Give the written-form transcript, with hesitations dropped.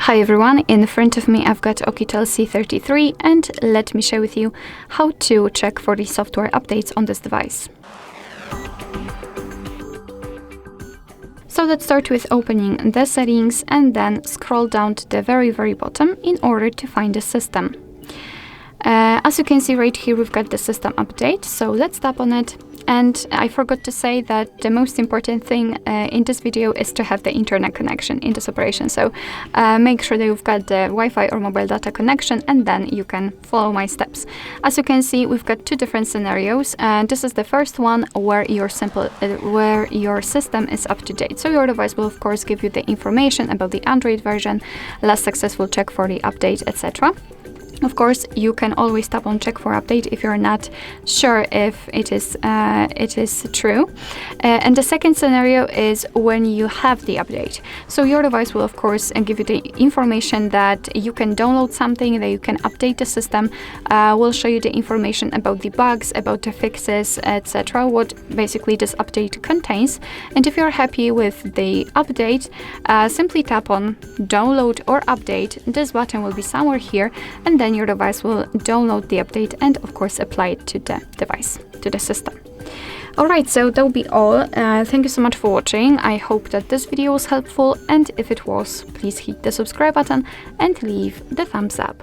Hi everyone, in front of me I've got Oukitel C33 and let me share with you how to check for the software updates on this device. So let's start with opening the settings and then scroll down to the very bottom in order to find the system. As you can see right here, we've got the system update, so let's tap on it. And I forgot to say that the most important thing in this video is to have the internet connection in this operation. So make sure that you've got the Wi-Fi or mobile data connection, and then you can follow my steps. As you can see, we've got two different scenarios. This is the first one where your system is up to date. So your device will of course give you the information about the Android version, last successful check for the update, etc. Of course, you can always tap on check for update if you're not sure if it is true. And the second scenario is when you have the update. So your device will of course give you the information that you can download something, that you can update the system. Will show you the information about the bugs, about the fixes, etc. What basically this update contains. And if you're happy with the update, simply tap on download or update. This button will be somewhere here, and then your device will download the update and of course apply it to the device, to the system. Alright, so that will be all. Thank you so much for watching. I hope that this video was helpful, and if it was, please hit the subscribe button and leave the thumbs up.